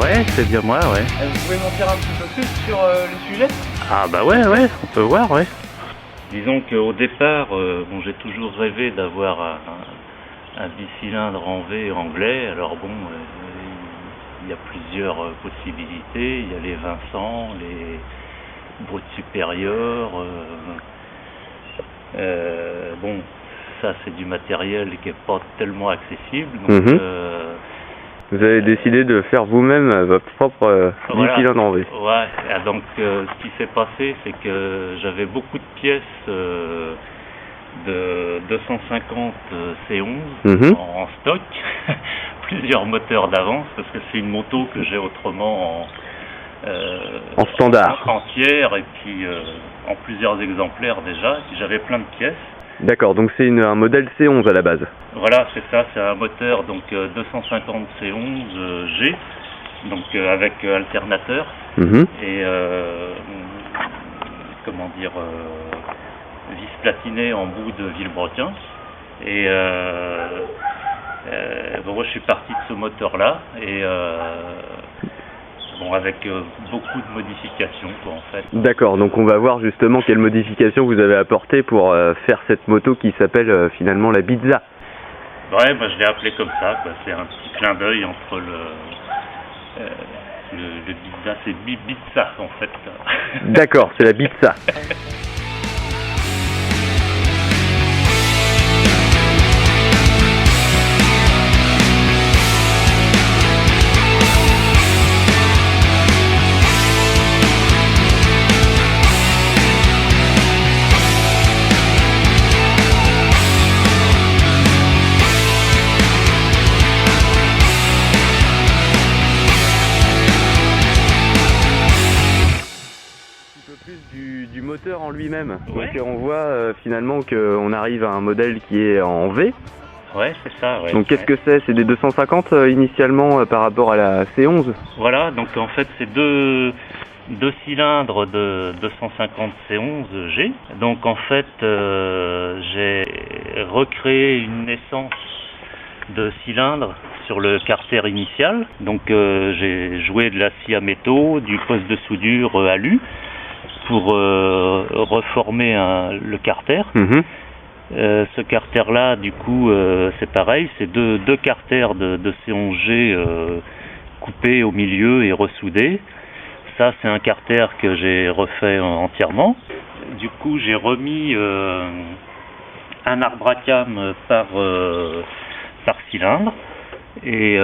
Ouais, c'est bien moi, ouais. Vous pouvez m'en dire un petit peu plus sur le sujet? Ah bah ouais, on peut voir, ouais. Disons qu'au départ, bon, j'ai toujours rêvé d'avoir un bicylindre en V anglais. Alors bon, il y a plusieurs possibilités. Il y a les Vincent, les brutes supérieures. Bon, ça c'est du matériel qui n'est pas tellement accessible. Donc, vous avez décidé de faire vous-même votre propre bicylindre en V. Ouais, donc ce qui s'est passé, c'est que j'avais beaucoup de pièces de 250 C11 en stock, plusieurs moteurs d'avance, parce que c'est une moto que j'ai autrement en standard, entière, et puis en plusieurs exemplaires déjà, et j'avais plein de pièces. D'accord, donc c'est un modèle C11 à la base. Voilà, c'est ça, c'est un moteur donc 250 C11 G, donc avec alternateur et comment dire, vis platiné en bout de Villebrequin. Et bon, moi je suis parti de ce moteur-là et bon, avec beaucoup de modifications quoi, en fait. D'accord, donc on va voir justement quelles modifications vous avez apportées pour faire cette moto qui s'appelle finalement la Bizza. Ouais, bah, je l'ai appelé comme ça, quoi. C'est un petit clin d'œil entre le Bizza, c'est Bizza en fait. D'accord, c'est la Bizza. Du moteur en lui-même. Ouais. Donc on voit finalement qu'on arrive à un modèle qui est en V. Ouais, c'est ça. Ouais. Donc qu'est-ce que c'est? C'est des 250 initialement par rapport à la C11? Voilà, donc en fait c'est deux cylindres de 250 C11 G. Donc en fait j'ai recréé une naissance de cylindre sur le carter initial. Donc j'ai joué de la scie à métaux, du poste de soudure alu pour reformer le carter. Ce carter-là, du coup, c'est pareil, c'est deux carters de C11G coupés au milieu et ressoudés. Ça, c'est un carter que j'ai refait entièrement. Du coup, j'ai remis un arbre à cam par cylindre et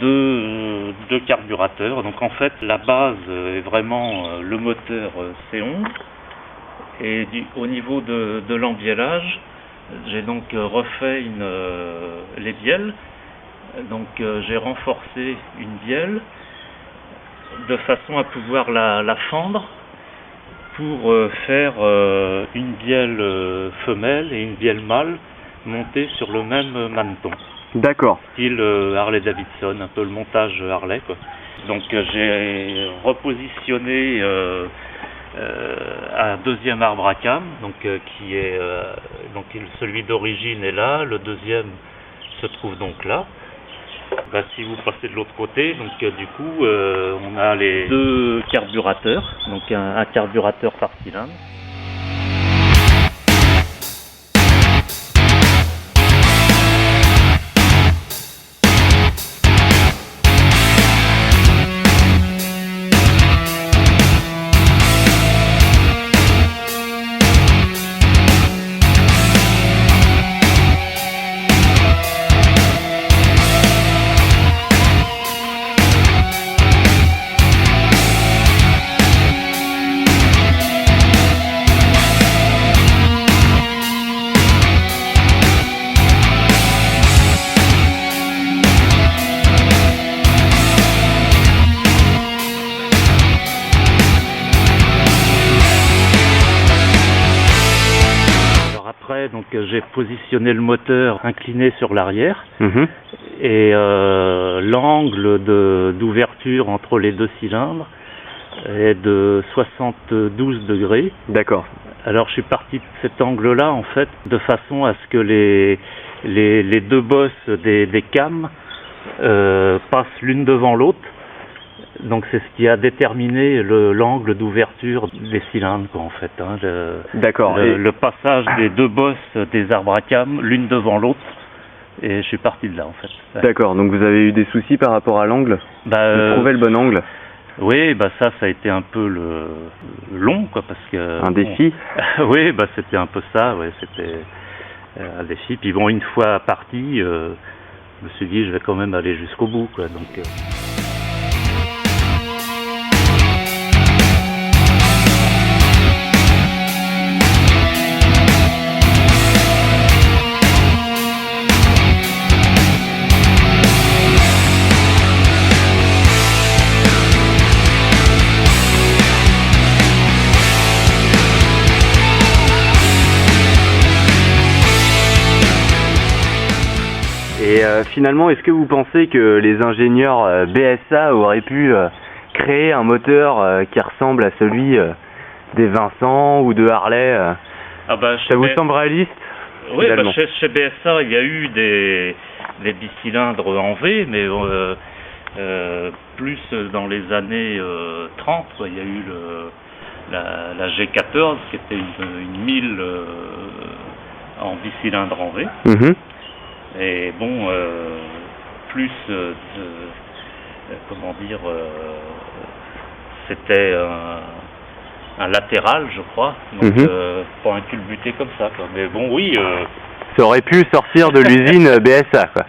deux carburateurs. Donc en fait la base est vraiment le moteur C11 et au niveau de l'embiellage j'ai donc refait les bielles. Donc j'ai renforcé une bielle de façon à pouvoir la fendre pour faire une bielle femelle et une bielle mâle montées sur le même manneton. D'accord. Style Harley Davidson, un peu le montage Harley quoi. Donc j'ai repositionné un deuxième arbre à cam, donc qui est donc celui d'origine est là, le deuxième se trouve donc là. Bah, si vous passez de l'autre côté, donc du coup on a les deux carburateurs, donc un carburateur par cylindre. Donc j'ai positionné le moteur incliné sur l'arrière et l'angle d'ouverture entre les deux cylindres est de 72 degrés. D'accord. Alors je suis parti de cet angle-là en fait de façon à ce que les deux bosses des cams passent l'une devant l'autre Donc c'est ce qui a déterminé l'angle d'ouverture des cylindres, quoi, en fait. Hein, D'accord. Le passage des deux bosses des arbres à cames, l'une devant l'autre, et je suis parti de là, en fait. Ouais. D'accord, donc vous avez eu des soucis par rapport à l'angle de trouver le bon angle? Oui, ça a été un peu long, quoi, parce que... Un défi? Oui, c'était un peu ça, ouais, c'était un défi. Puis bon, une fois parti, je me suis dit, je vais quand même aller jusqu'au bout, quoi, donc... Et finalement, est-ce que vous pensez que les ingénieurs BSA auraient pu créer un moteur qui ressemble à celui des Vincent ou de Harley ça vous semble réaliste? Oui, chez BSA, il y a eu des bicylindres en V, mais plus dans les années 30, quoi. Il y a eu la G14, qui était une 1000 en bicylindre en V. Mmh. Et bon, plus comment dire, c'était un latéral, je crois, donc pas un culbuté comme ça, quoi. Mais bon, oui. Ça aurait pu sortir de l'usine BSA, quoi.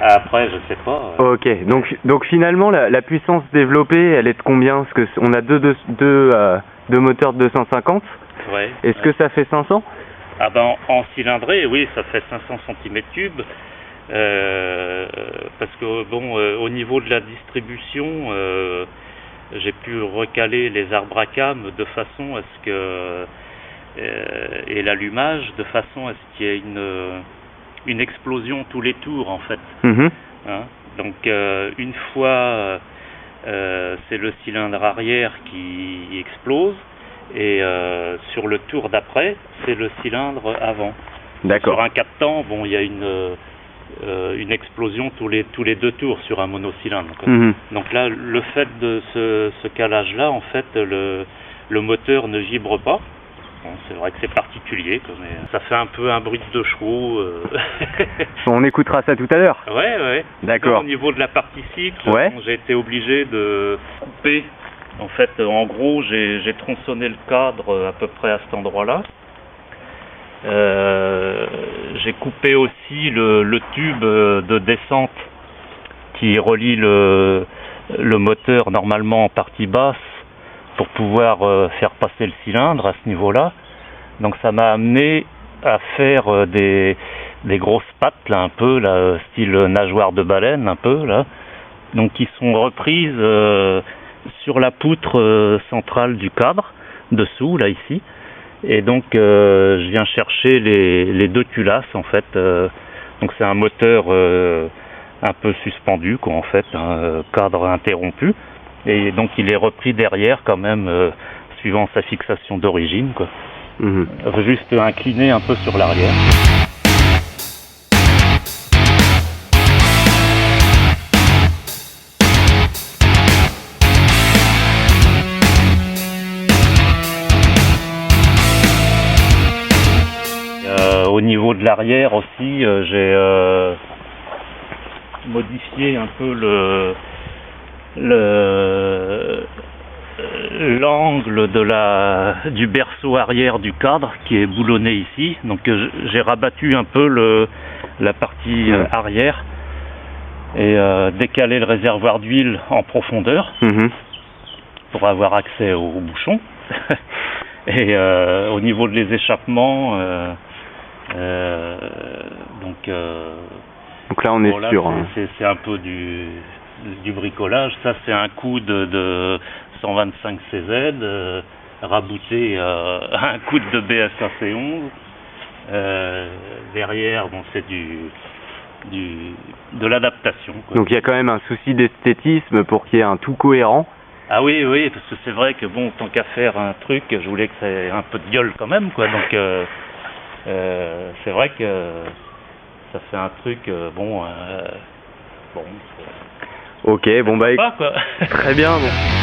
Après, je sais pas. Ok, donc finalement, la puissance développée, elle est de combien? Parce que on a deux moteurs de 250. Ouais. Est-ce que ça fait 500? Ah en cylindrée, oui, ça fait 500 cm3. Parce que bon, au niveau de la distribution, j'ai pu recaler les arbres à cames de façon à ce que et l'allumage de façon à ce qu'il y ait une explosion tous les tours, en fait. Hein? Donc une fois c'est le cylindre arrière qui explose, et sur le tour d'après c'est le cylindre avant. D'accord. Sur un 4 temps, bon, il y a une explosion tous les deux tours sur un monocylindre, quoi. Donc là, le fait de ce calage là, en fait, le moteur ne vibre pas. Bon, c'est vrai que c'est particulier, quoi, mais ça fait un peu un bruit de deux chevaux. On écoutera ça tout à l'heure. Ouais. D'accord. Au niveau de la partie cycle, ouais. Bon, j'ai été obligé de couper. En fait, en gros, j'ai tronçonné le cadre à peu près à cet endroit-là. J'ai coupé aussi le tube de descente qui relie le moteur normalement en partie basse pour pouvoir faire passer le cylindre à ce niveau-là. Donc ça m'a amené à faire des grosses pattes là, un peu là, style nageoire de baleine un peu là, donc qui sont reprises sur la poutre centrale du cadre dessous là ici. Et donc je viens chercher les deux culasses, en fait. Donc c'est un moteur un peu suspendu, quoi, en fait, cadre interrompu. Et donc il est repris derrière quand même, suivant sa fixation d'origine, quoi. Juste incliné un peu sur l'arrière. Au niveau de l'arrière aussi, j'ai modifié un peu l'angle du berceau arrière du cadre qui est boulonné ici. Donc j'ai rabattu un peu la partie arrière et décalé le réservoir d'huile en profondeur pour avoir accès au bouchon. Et au niveau des échappements, donc là on est sûr. C'est un peu du bricolage. Ça c'est un coude de 125 CZ rabouté à un coude de BSA C11. Derrière, bon, c'est de l'adaptation, quoi. Donc il y a quand même un souci d'esthétisme pour qu'il y ait un tout cohérent. Ah oui, parce que c'est vrai que bon, tant qu'à faire un truc, je voulais que ça ait un peu de gueule quand même, quoi. Donc c'est vrai que ça fait un truc bon. Ok, bon bah Pas quoi. très bien. Bon.